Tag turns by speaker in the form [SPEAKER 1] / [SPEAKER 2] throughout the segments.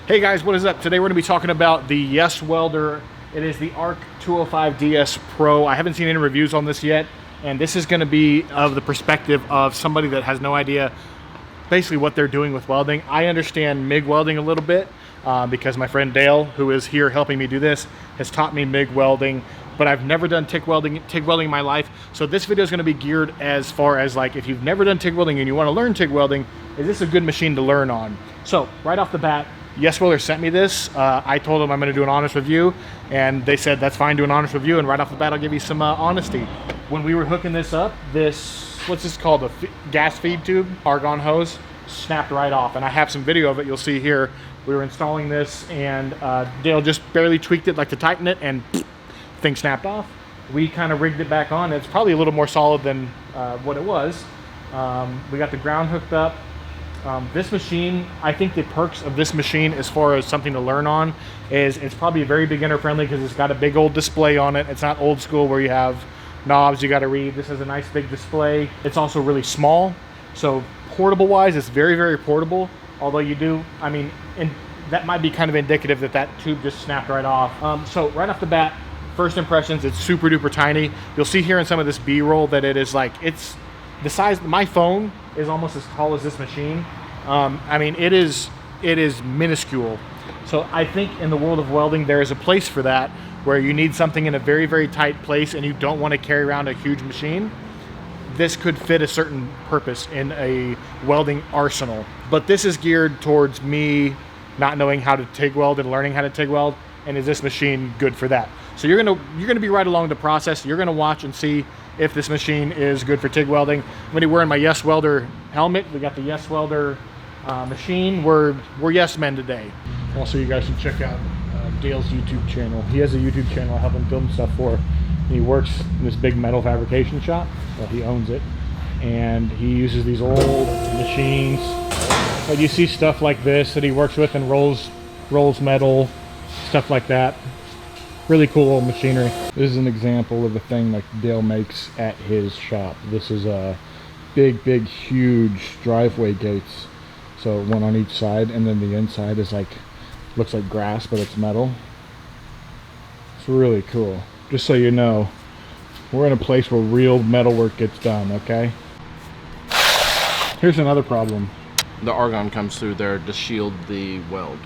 [SPEAKER 1] Hey guys, what is up? Today we're going to be talking about the Yeswelder. It is the ARC 205DS Pro. I haven't seen any reviews on this yet, and this is going to be of the perspective of somebody that has no idea basically what they're doing with welding. I understand MIG welding a little bit because my friend Dale, who is here helping me do this, has taught me MIG welding, but I've never done TIG welding in my life. So this video is going to be geared as far as like if you've never done TIG welding and you want to learn TIG welding, is this a good machine to learn on? So right off the bat, Yeswelder sent me this. I told them I'm going to do an honest review, and they said that's fine, do an honest review, and right off the bat I'll give you some honesty. When we were hooking this up, what's this called, a gas feed tube, argon hose, snapped right off, and I have some video of it you'll see here. We were installing this, and Dale just barely tweaked it like to tighten it, and thing snapped off. We kind of rigged it back on. It's probably a little more solid than what it was. We got the ground hooked up. This machine, I think the perks of this machine as far as something to learn on is it's probably very beginner friendly because it's got a big old display on it. It's not old school where you have knobs you got to read. This has a nice big display. It's also really small, so portable wise it's very, very portable, although you do, I mean, and that might be kind of indicative that that tube just snapped right off. So right off the bat, first impressions, it's super duper tiny. You'll see here in some of this B-roll that it is like, it's the size, my phone is almost as tall as this machine. I mean, it is minuscule. So I think in the world of welding, there is a place for that where you need something in a very, very tight place and you don't want to carry around a huge machine. This could fit a certain purpose in a welding arsenal. But this is geared towards me not knowing how to TIG weld and learning how to TIG weld. And is this machine good for that? So you're gonna be right along the process. You're gonna watch and see if this machine is good for TIG welding. I'm gonna be wearing my Yeswelder helmet. We got the Yeswelder machine. We're yes men today. Also, you guys should check out Dale's YouTube channel. He has a YouTube channel I help him film stuff for. He works in this big metal fabrication shop. Well, he owns it, and he uses these old machines. But you see stuff like this that he works with and rolls metal, stuff like that. Really cool old machinery. This is an example of a thing like Dale makes at his shop. This is a big, huge driveway gates. So one on each side, and then the inside is like, looks like grass, but it's metal. It's really cool. Just so you know, we're in a place where real metal work gets done, okay? Here's another problem.
[SPEAKER 2] The argon comes through there to shield the weld.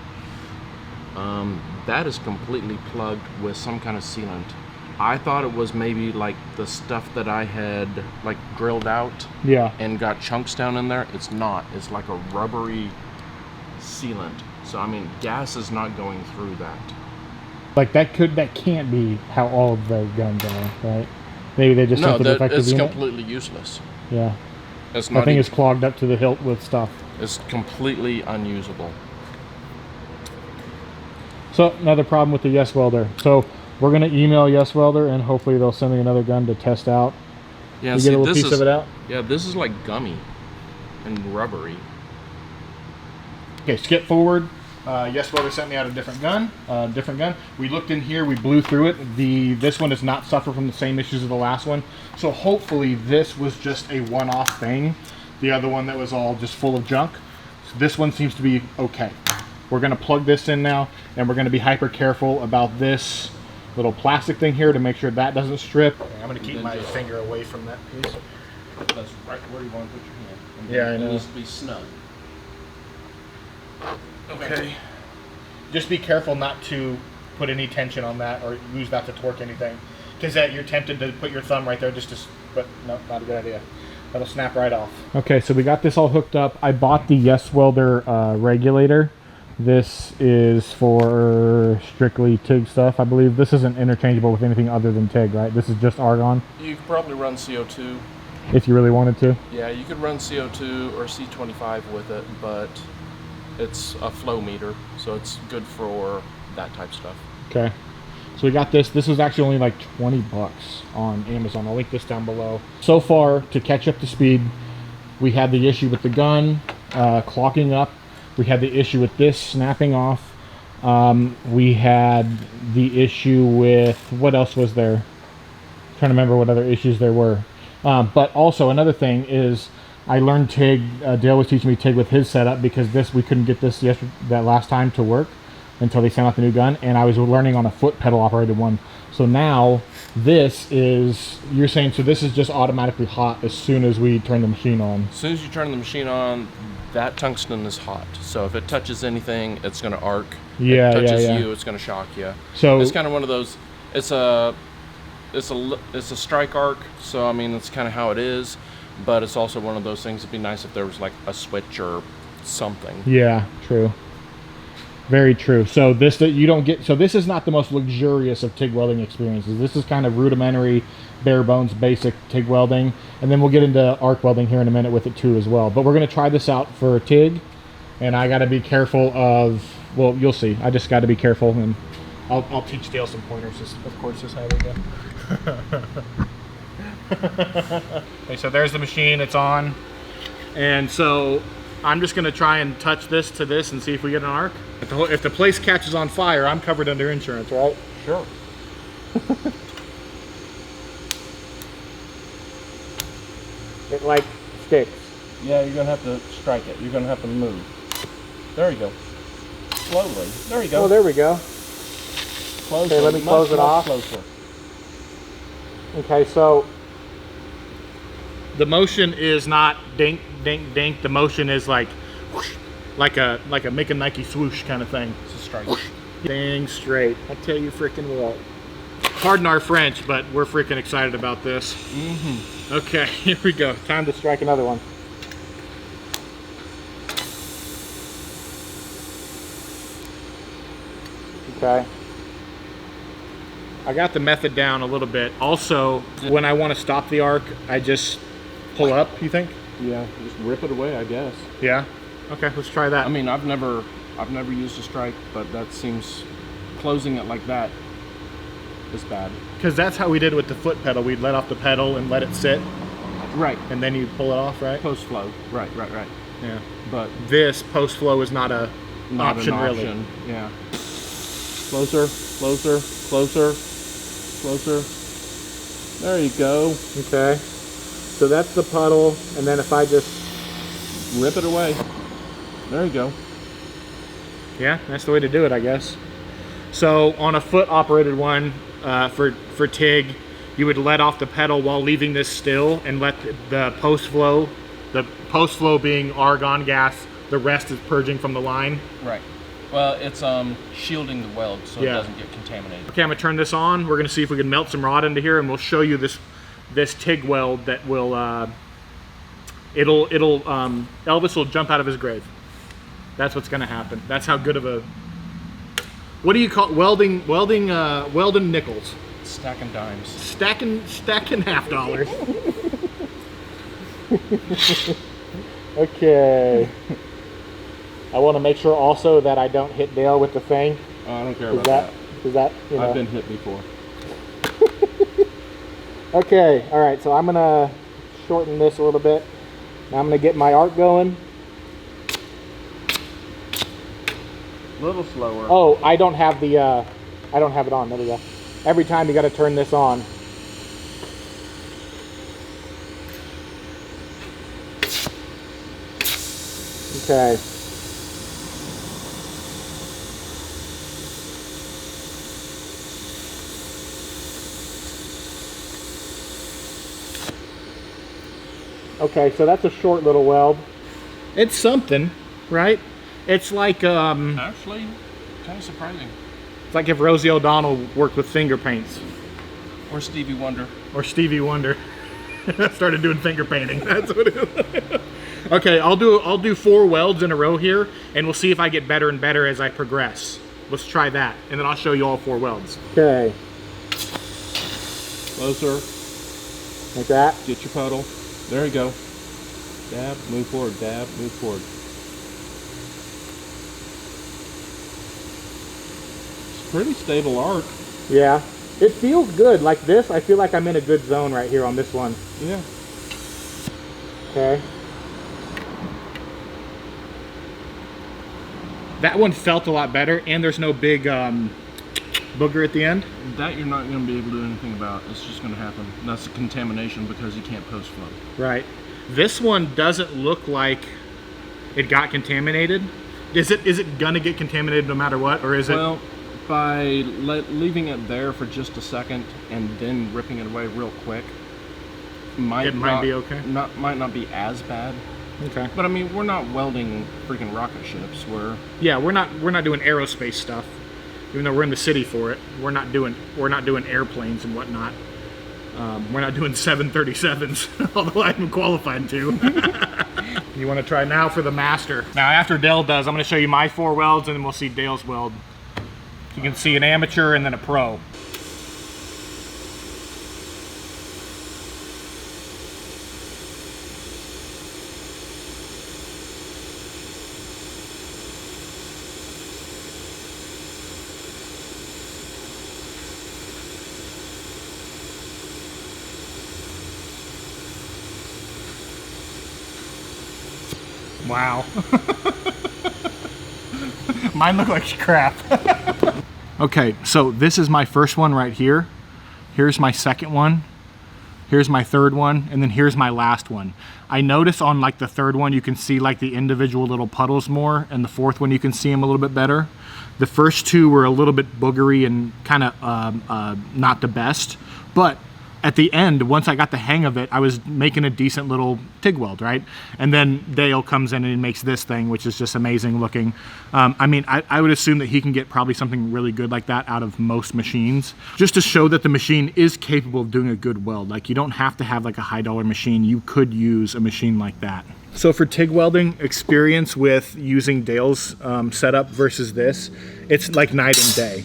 [SPEAKER 2] That is completely plugged with some kind of sealant. I thought it was maybe like the stuff that I had like drilled out,
[SPEAKER 1] yeah,
[SPEAKER 2] and got chunks down in there. It's not. It's like a rubbery sealant. So I mean, gas is not going through that.
[SPEAKER 1] Like that can't be how all of the guns are, right? Maybe they just
[SPEAKER 2] no,
[SPEAKER 1] simply defective
[SPEAKER 2] it's
[SPEAKER 1] unit.
[SPEAKER 2] Completely useless.
[SPEAKER 1] Yeah,
[SPEAKER 2] It's not.
[SPEAKER 1] I think it's clogged up to the hilt with stuff.
[SPEAKER 2] It's completely unusable.
[SPEAKER 1] So another problem with the Yeswelder. So we're gonna email Yeswelder and hopefully they'll send me another gun to test out.
[SPEAKER 2] Yeah,
[SPEAKER 1] you
[SPEAKER 2] see,
[SPEAKER 1] get a little
[SPEAKER 2] this
[SPEAKER 1] piece
[SPEAKER 2] is,
[SPEAKER 1] of it out.
[SPEAKER 2] Yeah, this is like gummy and rubbery.
[SPEAKER 1] Okay, skip forward. Yeswelder sent me out a different gun. We looked in here, we blew through it. This one does not suffer from the same issues as the last one. So hopefully this was just a one-off thing. The other one that was all just full of junk. So this one seems to be okay. We're gonna plug this in now, and we're gonna be hyper careful about this little plastic thing here to make sure that doesn't strip. I'm gonna keep my finger away from that piece.
[SPEAKER 2] That's right where you want to put your hand.
[SPEAKER 1] Yeah, I know.
[SPEAKER 2] It needs to be snug.
[SPEAKER 1] Okay. Just be careful not to put any tension on that or use that to torque anything, because you're tempted to put your thumb right there but no, not a good idea. That'll snap right off. Okay, so we got this all hooked up. I bought the Yeswelder regulator. This is for strictly TIG stuff, I believe. This isn't interchangeable with anything other than TIG, right? This is just argon.
[SPEAKER 2] You could probably run CO2.
[SPEAKER 1] If you really wanted to.
[SPEAKER 2] Yeah, you could run CO2 or C25 with it, but it's a flow meter, so it's good for that type of stuff.
[SPEAKER 1] Okay. So we got this. This was actually only like 20 bucks on Amazon. I'll link this down below. So far, to catch up to speed, we had the issue with the gun clocking up. We had the issue with this snapping off. We had the issue with, what else was there? I'm trying to remember what other issues there were. But also another thing is I learned TIG. Dale was teaching me TIG with his setup because we couldn't get this that last time to work until they sent out the new gun, and I was learning on a foot pedal operated one. So now this is, you're saying, so this is just automatically hot as soon as we turn the machine on.
[SPEAKER 2] As soon as you turn the machine on, that tungsten is hot. So if it touches anything, it's going to arc.
[SPEAKER 1] Yeah,
[SPEAKER 2] if it touches
[SPEAKER 1] yeah.
[SPEAKER 2] you, it's going to shock you.
[SPEAKER 1] So
[SPEAKER 2] it's kind of one of those. It's a strike arc. So I mean, it's kind of how it is. But it's also one of those things. It'd be nice if there was like a switch or something.
[SPEAKER 1] Yeah, true. Very true. So this that you don't get. So this is not the most luxurious of TIG welding experiences. This is kind of rudimentary, bare bones, basic TIG welding, and then we'll get into arc welding here in a minute with it too as well. But we're going to try this out for TIG, and I got to be careful of. Well, you'll see. I just got to be careful, and I'll teach Dale some pointers. Of course, is how we go. Okay, so there's the machine. It's on, and so I'm just going to try and touch this to this and see if we get an arc. If the place catches on fire, I'm covered under insurance, right?
[SPEAKER 2] Sure.
[SPEAKER 1] It like sticks.
[SPEAKER 2] Yeah, you're gonna have to strike it. You're gonna have to move. There you go. Slowly. There you go.
[SPEAKER 1] Oh, there we go.
[SPEAKER 2] Closer.
[SPEAKER 1] Okay, let me close it off.
[SPEAKER 2] Closer.
[SPEAKER 1] Okay, so the motion is not dink, dink, dink. The motion is like whoosh, like a make a Nike swoosh kind of thing.
[SPEAKER 2] It's a strike.
[SPEAKER 1] Whoosh. Dang straight. I tell you freaking what. Pardon our French, but we're freaking excited about this.
[SPEAKER 2] Mm-hmm.
[SPEAKER 1] Okay, here we go. Time to strike another one. Okay. I got the method down a little bit. Also, when I want to stop the arc, I just pull up, you think?
[SPEAKER 2] Yeah, just rip it away, I guess.
[SPEAKER 1] Yeah? Okay, let's try that.
[SPEAKER 2] I mean, I've never used a strike, but that seems, closing it like that is bad.
[SPEAKER 1] Because that's how we did it with the foot pedal. We'd let off the pedal and let it sit.
[SPEAKER 2] Right.
[SPEAKER 1] And then you pull it off, right?
[SPEAKER 2] Post flow. Right.
[SPEAKER 1] Yeah.
[SPEAKER 2] But
[SPEAKER 1] this post flow is not a option, really.
[SPEAKER 2] Yeah. Closer. There you go.
[SPEAKER 1] Okay. So that's the puddle, and then if I just
[SPEAKER 2] rip it away. There you go.
[SPEAKER 1] Yeah, that's the way to do it, I guess. So on a foot operated one, for TIG, you would let off the pedal while leaving this still and let the post flow being argon gas, the rest is purging from the line.
[SPEAKER 2] Right. Well, it's shielding the weld so it doesn't get contaminated. Okay,
[SPEAKER 1] I'm gonna turn this on. We're gonna see if we can melt some rod into here, and we'll show you this TIG weld that will Elvis will jump out of his grave. That's what's gonna happen. That's how good of a, what do you call welding nickels?
[SPEAKER 2] Stacking dimes.
[SPEAKER 1] Stacking $half. Okay. I want to make sure also that I don't hit Dale with the thing.
[SPEAKER 2] Oh, I don't care about that.
[SPEAKER 1] Is that, you know.
[SPEAKER 2] I've been hit before.
[SPEAKER 1] Okay, all right, so I'm going to shorten this a little bit. Now I'm going to get my arc going.
[SPEAKER 2] A little slower.
[SPEAKER 1] Oh, I don't have it on. There we go. Every time you got to turn this on. Okay. Okay, so that's a short little weld. It's something, right? It's like
[SPEAKER 2] actually kind of surprising.
[SPEAKER 1] It's like if Rosie O'Donnell worked with finger paints.
[SPEAKER 2] Or Stevie Wonder.
[SPEAKER 1] Or Stevie Wonder. Started doing finger painting. That's what it is. Okay, I'll do 4 welds in a row here, and we'll see if I get better and better as I progress. Let's try that, and then I'll show you all 4 welds. Okay.
[SPEAKER 2] Closer.
[SPEAKER 1] Like that.
[SPEAKER 2] Get your puddle. There you go. Dab, move forward, dab, move forward. It's pretty stable arc.
[SPEAKER 1] Yeah. It feels good. Like this, I feel like I'm in a good zone right here on this one.
[SPEAKER 2] Yeah.
[SPEAKER 1] Okay. That one felt a lot better, and there's no big booger at the end.
[SPEAKER 2] That you're not going to be able to do anything about. It's just going to happen. That's a contamination because you can't post flow.
[SPEAKER 1] Right. This one doesn't look like it got contaminated. Is it gonna get contaminated no matter what, or is it?
[SPEAKER 2] Well, by leaving it there for just a second and then ripping it away real quick, might
[SPEAKER 1] be okay.
[SPEAKER 2] Might not be as bad.
[SPEAKER 1] Okay.
[SPEAKER 2] But I mean, we're not welding freaking rocket ships. We're
[SPEAKER 1] not doing aerospace stuff, even though we're in the city for it. We're not doing airplanes and whatnot. We're not doing 737s, although I'm qualified to. You want to try now for the master. Now after Dale does, I'm going to show you my 4 welds, and then we'll see Dale's weld. You can see an amateur and then a pro. Wow. Mine look like crap. Okay, so this is my first one right here. Here's my second one. Here's my third one, and then here's my last one. I notice on like the third one you can see like the individual little puddles more, and the fourth one you can see them a little bit better. The first 2 were a little bit boogery and kind of not the best, but at the end, once I got the hang of it, I was making a decent little TIG weld, right? And then Dale comes in and he makes this thing, which is just amazing looking. I mean, I would assume that he can get probably something really good like that out of most machines, just to show that the machine is capable of doing a good weld. Like, you don't have to have like a $high-dollar machine. You could use a machine like that. So for TIG welding experience with using Dale's setup versus this, it's like night and day.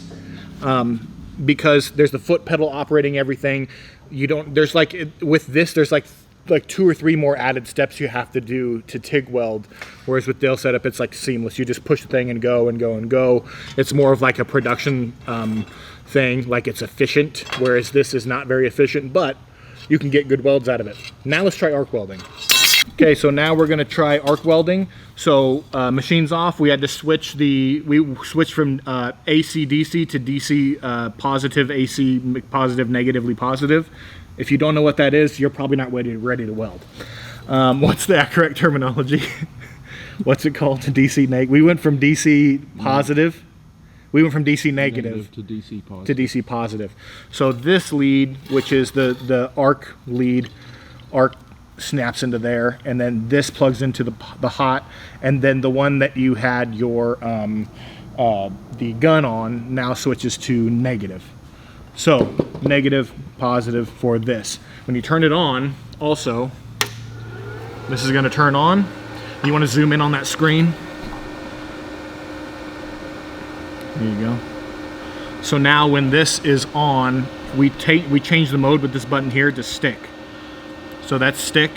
[SPEAKER 1] Because there's the foot pedal operating everything. There's like, with this, there's like 2 or 3 more added steps you have to do to TIG weld. Whereas with Dale's setup, it's like seamless. You just push the thing and go and go and go. It's more of like a production thing, like it's efficient, whereas this is not very efficient, but you can get good welds out of it. Now let's try arc welding. Okay, so now we're gonna try arc welding. So machines off, we had to switch we switched from AC DC to DC positive, AC positive, negatively positive. If you don't know what that is, you're probably not ready to weld. What's the correct terminology? What's it called? To DC negative. We went from DC positive. We went from DC negative
[SPEAKER 2] to DC positive.
[SPEAKER 1] To DC positive. So this lead, which is the arc lead, arc snaps into there, and then this plugs into the hot, and then the one that you had your the gun on now switches to negative. So negative, positive for this. When you turn it on, also, this is going to turn on. You want to zoom in on that screen. There you go. So now when this is on, we change the mode with this button here to stick. So that's stick,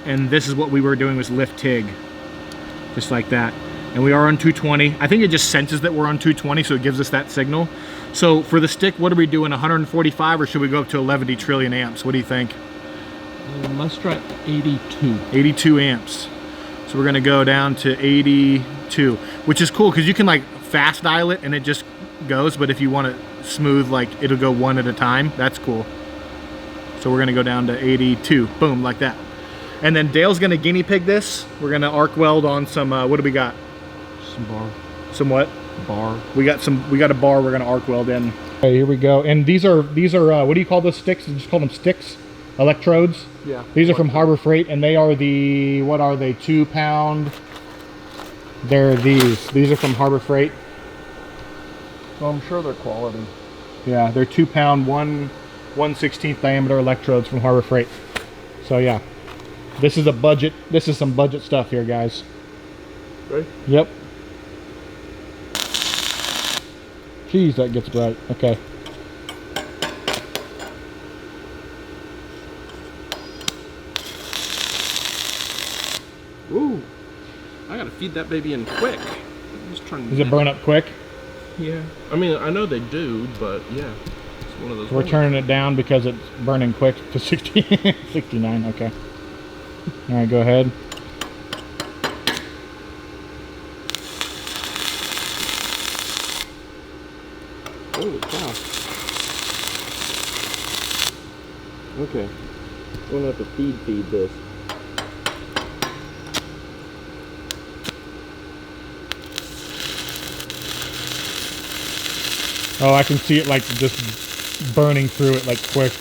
[SPEAKER 1] and this is what we were doing, was lift TIG, just like that. And we are on 220. I think it just senses that we're on 220, so it gives us that signal. So for the stick, what are we doing, 145, or should we go up to 11 trillion amps? What do you think?
[SPEAKER 2] Let's try 82.
[SPEAKER 1] 82 amps. So we're gonna go down to 82, which is cool because you can like fast dial it and it just goes, but if you want it smooth, like it'll go one at a time. That's cool. So we're gonna go down to 82, boom, like that. And then Dale's gonna guinea pig this. We're gonna arc weld on some, what do we got?
[SPEAKER 2] Some bar.
[SPEAKER 1] Some what?
[SPEAKER 2] Bar.
[SPEAKER 1] We got a bar we're gonna arc weld in. Okay, here we go. And these are what do you call those sticks? You just call them sticks? Electrodes?
[SPEAKER 2] Yeah.
[SPEAKER 1] These are from Harbor Freight, and they are the, what are they, 2 pound? They're these. These are from Harbor Freight.
[SPEAKER 2] So I'm sure they're quality.
[SPEAKER 1] Yeah, they're 2 pound, 1/16 diameter electrodes from Harbor Freight. So yeah, this is some budget stuff here, guys.
[SPEAKER 2] Right?
[SPEAKER 1] Yep. Jeez, that gets bright. Okay.
[SPEAKER 2] Ooh, I gotta feed that baby in quick. I'm just trying to.
[SPEAKER 1] Does it burn up quick?
[SPEAKER 2] Yeah. I mean, I know they do, but yeah, it's one of those.
[SPEAKER 1] So we're turning it down because it's burning quick to 60, 69. Okay. All right, go ahead.
[SPEAKER 2] Holy cow. Okay. I'm gonna have to feed this.
[SPEAKER 1] Oh, I can see it like just burning through it like quick.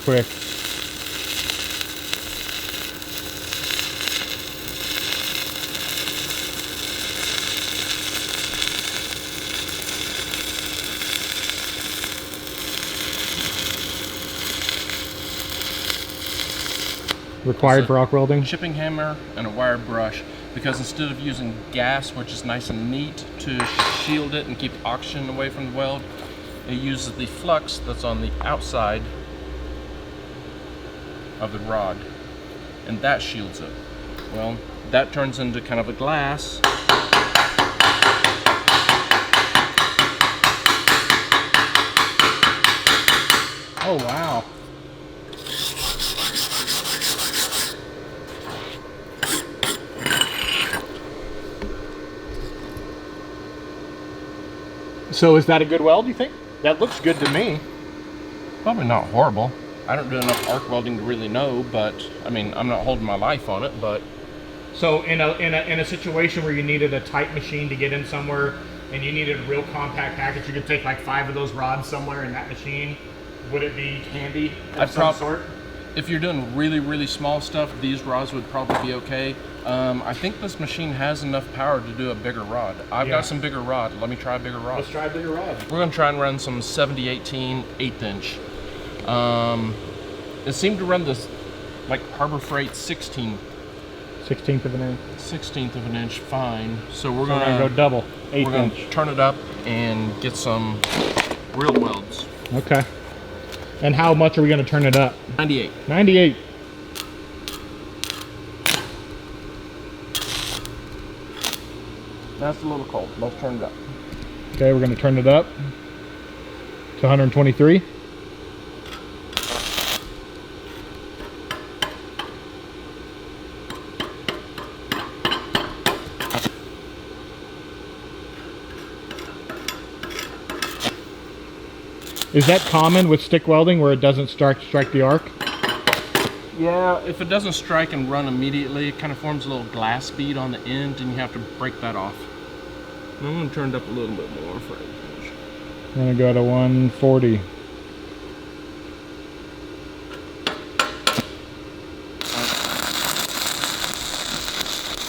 [SPEAKER 1] Required for arc welding?
[SPEAKER 2] Chipping hammer and a wire brush, because instead of using gas, which is nice and neat to shield it and keep oxygen away from the weld, it uses the flux that's on the outside of the rod, and that shields it. Well, that turns into kind of a glass.
[SPEAKER 1] Oh, wow. So is that a good weld, you think? That looks good to me.
[SPEAKER 2] Probably not horrible. I don't do enough arc welding to really know, but I mean, I'm not holding my life on it, but.
[SPEAKER 1] So in a situation where you needed a tight machine to get in somewhere and you needed a real compact package, you could take like 5 of those rods somewhere in that machine. Would it be handy of some sort?
[SPEAKER 2] If you're doing really small stuff, these rods would probably be okay. I think this machine has enough power to do a bigger rod. I've got some bigger rod. Let me try a bigger rod.
[SPEAKER 1] Let's try a bigger rod.
[SPEAKER 2] We're going to try and run some 70/18 1/8 inch. It seemed to run this like Harbor Freight 16th
[SPEAKER 1] of an inch.
[SPEAKER 2] 16th of an inch fine. So we're
[SPEAKER 1] going to go double, 1/8
[SPEAKER 2] we're going
[SPEAKER 1] inch.
[SPEAKER 2] to turn it up and get some real welds.
[SPEAKER 1] Okay. And how much are we going to turn it up?
[SPEAKER 2] 98.
[SPEAKER 1] 98.
[SPEAKER 2] That's a little cold. Let's turn it up.
[SPEAKER 1] Okay, we're going to turn it up to 123. Is that common with stick welding where it doesn't strike the arc?
[SPEAKER 2] Yeah, if it doesn't strike and run immediately, it kind of forms a little glass bead on the end, and you have to break that off. I'm going to turn it up a little bit more for it.
[SPEAKER 1] I'm going to go to 140.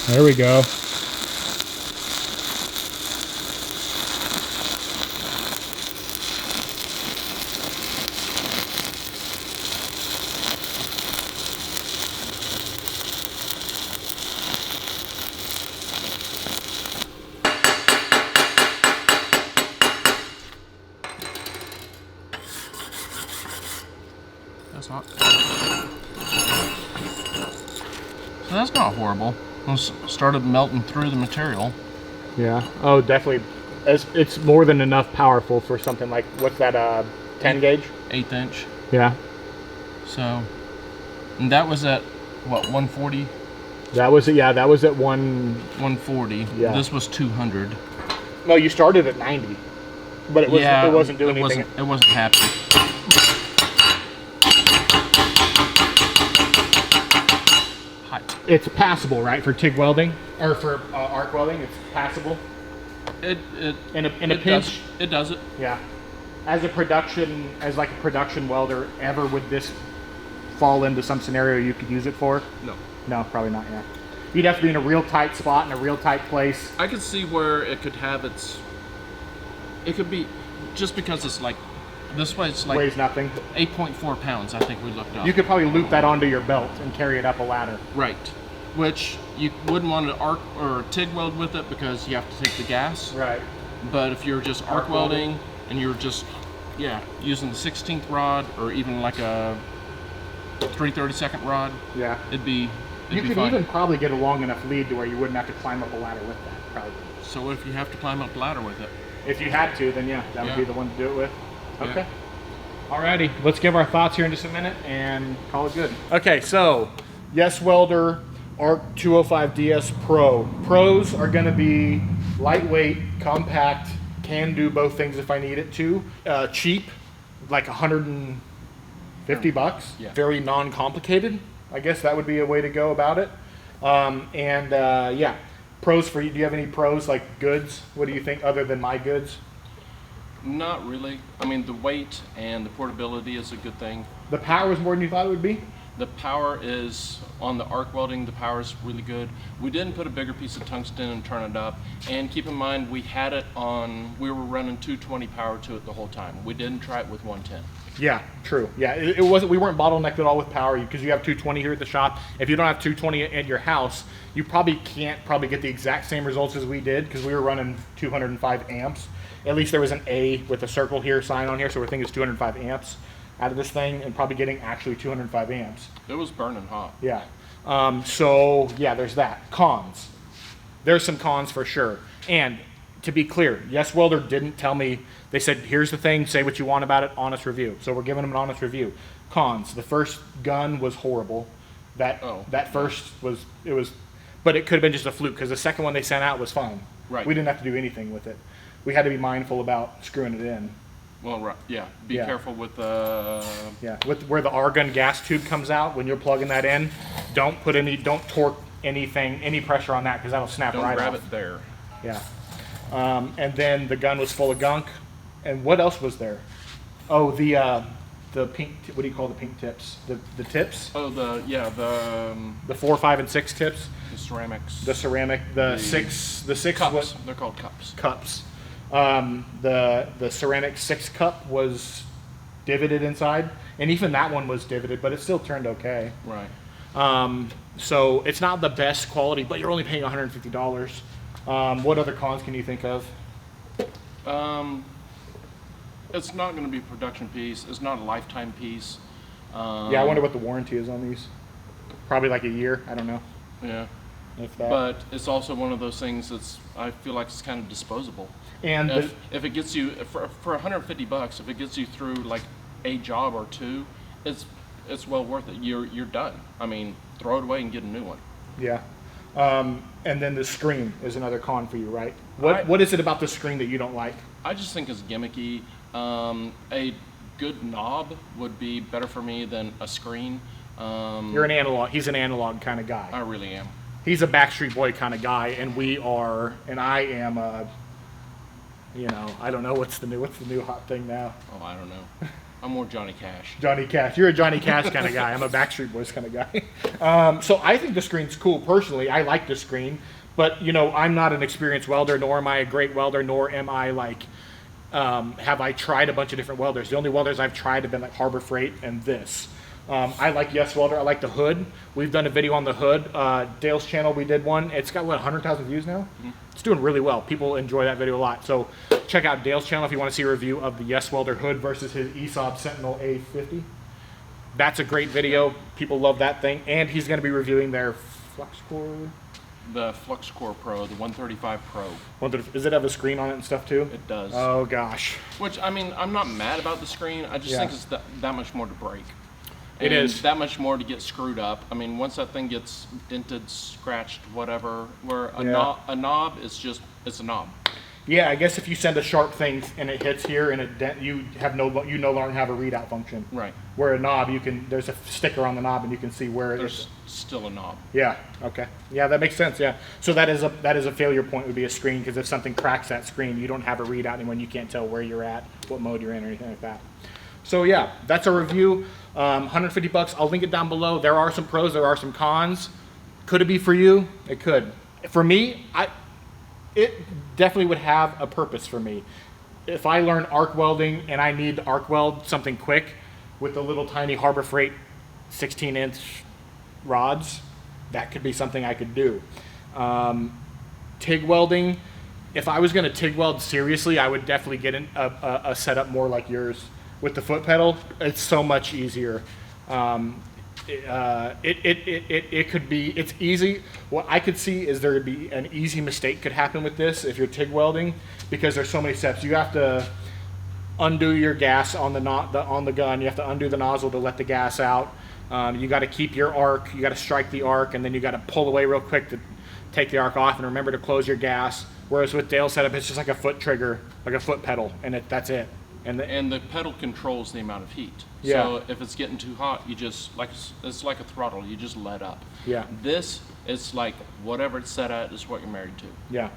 [SPEAKER 1] There we go.
[SPEAKER 2] That's not. So that's not horrible. It started melting through the material.
[SPEAKER 1] Yeah. Oh, definitely. It's more than enough powerful for something like, what's that, 10 gauge?
[SPEAKER 2] 1/8 inch.
[SPEAKER 1] Yeah.
[SPEAKER 2] So, and that was at, what, 140?
[SPEAKER 1] That was, yeah, that was at
[SPEAKER 2] 140.
[SPEAKER 1] Yeah.
[SPEAKER 2] This was 200.
[SPEAKER 1] No, you started at 90. But it wasn't doing anything.
[SPEAKER 2] It wasn't happy.
[SPEAKER 1] It's passable, right, for TIG welding or for arc welding? It's passable. In a pinch,
[SPEAKER 2] it does it.
[SPEAKER 1] Yeah. As a production welder, ever would this fall into some scenario you could use it for?
[SPEAKER 2] No.
[SPEAKER 1] No, probably not. Yeah. You'd have to be in a real tight spot in a real tight place.
[SPEAKER 2] I could see where it could have its. It could be just because it's like this way. It's like
[SPEAKER 1] weighs nothing.
[SPEAKER 2] 8.4 pounds. I think we looked up.
[SPEAKER 1] You could probably loop that onto your belt and carry it up a ladder.
[SPEAKER 2] Right. Which you wouldn't want to arc or TIG weld with it because you have to take the gas.
[SPEAKER 1] Right.
[SPEAKER 2] But if you're just arc welding and you're just using the 16th rod or even like a 3/32 rod,
[SPEAKER 1] yeah,
[SPEAKER 2] it'd be
[SPEAKER 1] you could
[SPEAKER 2] fine.
[SPEAKER 1] even probably get a long enough lead to where you wouldn't have to climb up a ladder with that, probably.
[SPEAKER 2] So what if you have to climb up the ladder with it?
[SPEAKER 1] If you had to, then yeah, that would be the one to do it with. Okay.
[SPEAKER 2] Yeah.
[SPEAKER 1] Alrighty, let's give our thoughts here in just a minute and call it good. Okay, so Yeswelder Arc 205 DS Pro. Pros are going to be lightweight, compact, can do both things if I need it to. Cheap, like 150 bucks.
[SPEAKER 2] Yeah.
[SPEAKER 1] Very non-complicated. I guess that would be a way to go about it. Yeah, pros for you. Do you have any pros like goods? What do you think other than my goods?
[SPEAKER 2] Not really. I mean, the weight and the portability is a good thing.
[SPEAKER 1] The power was more than you thought it would be?
[SPEAKER 2] The power is, on the arc welding, the power is really good. We didn't put a bigger piece of tungsten and turn it up. And keep in mind, we had it on, we were running 220 power to it the whole time. We didn't try it with 110.
[SPEAKER 1] Yeah, true. Yeah, it wasn't, we weren't bottlenecked at all with power because you have 220 here at the shop. If you don't have 220 at your house, you probably can't get the exact same results as we did because we were running 205 amps. At least there was an A with a circle here, sign on here, so we're thinking it's 205 amps out of this thing, and probably getting actually 205 amps.
[SPEAKER 2] It was burning hot.
[SPEAKER 1] Yeah. So yeah, there's that. Cons. There's some cons for sure. And to be clear, Yeswelder didn't tell me. They said, here's the thing, say what you want about it, honest review. So we're giving them an honest review. Cons. The first gun was horrible. That first was, but it could have been just a fluke because the second one they sent out was fine.
[SPEAKER 2] Right.
[SPEAKER 1] We didn't have to do anything with it. We had to be mindful about screwing it in.
[SPEAKER 2] Well, right, yeah. Be careful with
[SPEAKER 1] with where the argon gas tube comes out when you're plugging that in. Don't torque anything, any pressure on that because that'll snap right off.
[SPEAKER 2] Don't grab it there.
[SPEAKER 1] Yeah. And then the gun was full of gunk. And what else was there? Oh, the pink. What do you call the pink tips? The tips?
[SPEAKER 2] Oh,
[SPEAKER 1] the 4, 5, and 6 tips.
[SPEAKER 2] The ceramics.
[SPEAKER 1] The ceramic. The six
[SPEAKER 2] cups. They're called cups.
[SPEAKER 1] Cups. The ceramic 6 cup was divoted inside, and even that one was divoted, but it still turned okay.
[SPEAKER 2] Right.
[SPEAKER 1] So it's not the best quality, but you're only paying $150. What other cons can you think of?
[SPEAKER 2] It's not going to be a production piece. It's not a lifetime piece.
[SPEAKER 1] Yeah, I wonder what the warranty is on these. Probably like a year. I don't know.
[SPEAKER 2] Yeah.
[SPEAKER 1] If that.
[SPEAKER 2] But it's also one of those things that's, I feel like it's kind of disposable.
[SPEAKER 1] And
[SPEAKER 2] if it gets you for $150, if it gets you through like a job or two, it's well worth it. You're done. I mean, throw it away and get a new one.
[SPEAKER 1] Yeah. And then the screen is another con for you, right? What is it about the screen that you don't like?
[SPEAKER 2] I just think it's gimmicky. A good knob would be better for me than a screen.
[SPEAKER 1] You're an analog. He's an analog kind of guy.
[SPEAKER 2] I really am.
[SPEAKER 1] He's a Backstreet Boy kind of guy, and I am a. I don't know what's the new hot thing now.
[SPEAKER 2] Oh, I don't know. I'm more Johnny Cash.
[SPEAKER 1] Johnny Cash. You're a Johnny Cash kind of guy. I'm a Backstreet Boys kind of guy. So I think the screen's cool. Personally, I like the screen, but I'm not an experienced welder, nor am I a great welder, nor am I like. Have I tried a bunch of different welders? The only welders I've tried have been like Harbor Freight and this. I like Yeswelder. I like the hood. We've done a video on the hood. Dale's channel, we did one. It's got, 100,000 views now? Mm-hmm. It's doing really well. People enjoy that video a lot. So check out Dale's channel if you want to see a review of the Yeswelder hood versus his ESOP Sentinel A50. That's a great video. People love that thing. And he's going to be reviewing their FluxCore.
[SPEAKER 2] The FluxCore Pro, the 135 Pro.
[SPEAKER 1] Does it have a screen on it and stuff too?
[SPEAKER 2] It does.
[SPEAKER 1] Oh, gosh.
[SPEAKER 2] Which, I mean, I'm not mad about the screen. I just think it's that much more to break.
[SPEAKER 1] It is.
[SPEAKER 2] That much more to get screwed up. I mean, once that thing gets dented, scratched, whatever, where a knob is just, it's a knob.
[SPEAKER 1] Yeah, I guess if you send a sharp thing and it hits here and you no longer have a readout function.
[SPEAKER 2] Right.
[SPEAKER 1] Where a knob, there's a sticker on the knob and you can see where
[SPEAKER 2] there's still a knob.
[SPEAKER 1] Yeah. Okay. Yeah, that makes sense. Yeah. So that is a failure point would be a screen because if something cracks that screen, you don't have a readout and when you can't tell where you're at, what mode you're in, or anything like that. So yeah, that's a review. $150. I'll link it down below. There are some pros. There are some cons. Could it be for you? It could. For me, it definitely would have a purpose for me. If I learn arc welding and I need to arc weld something quick with the little tiny Harbor Freight 16-inch rods, that could be something I could do. TIG welding, if I was going to TIG weld seriously, I would definitely get a setup more like yours. With the foot pedal, it's so much easier. It's easy. What I could see is there would be an easy mistake could happen with this if you're TIG welding because there's so many steps. You have to undo your gas on the gun. You have to undo the nozzle to let the gas out. You got to keep your arc. You got to strike the arc, and then you got to pull away real quick to take the arc off. And remember to close your gas. Whereas with Dale's setup, it's just like a foot trigger, like a foot pedal, and that's it.
[SPEAKER 2] And the pedal controls the amount of heat.
[SPEAKER 1] Yeah.
[SPEAKER 2] So if it's getting too hot, you just it's like a throttle. You just let up.
[SPEAKER 1] Yeah.
[SPEAKER 2] This is like whatever it's set at is what you're married to.
[SPEAKER 1] Yeah.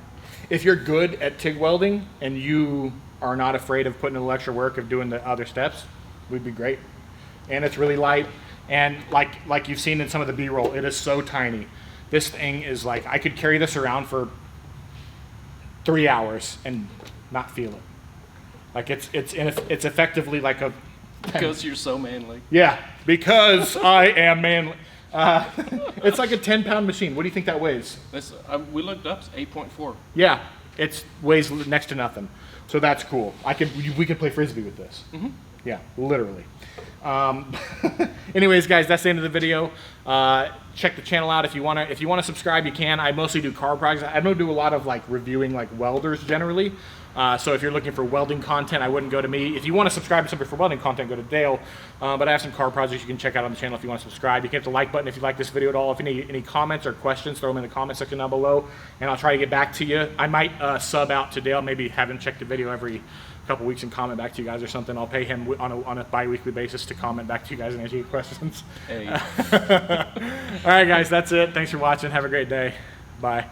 [SPEAKER 1] If you're good at TIG welding and you are not afraid of putting in the extra work of doing the other steps, we'd be great. And it's really light. And like you've seen in some of the B-roll, it is so tiny. This thing is like, I could carry this around for 3 hours and not feel it. Like it's effectively like a...
[SPEAKER 2] Because you're so manly.
[SPEAKER 1] Yeah, because I am manly. It's like a 10-pound machine. What do you think that weighs?
[SPEAKER 2] We looked up, it's 8.4.
[SPEAKER 1] Yeah, it weighs next to nothing. So that's cool. We could play Frisbee with this. Mm-hmm. Yeah, literally. Anyways, guys, that's the end of the video. Check the channel out if you want to subscribe. You can. I mostly do car projects. I don't do a lot of like reviewing like welders generally. So if you're looking for welding content, I wouldn't go to me. If you want to subscribe to somebody for welding content, go to Dale. But I have some car projects you can check out on the channel if you want to subscribe. You can hit the like button if you like this video at all. If any comments or questions, throw them in the comment section down below, and I'll try to get back to you. I might sub out to Dale, maybe have him check the video every couple weeks and comment back to you guys or something. I'll pay him on a bi-weekly basis to comment back to you guys and answer your questions.
[SPEAKER 2] Hey.
[SPEAKER 1] All right, guys, that's it. Thanks for watching. Have a great day. Bye.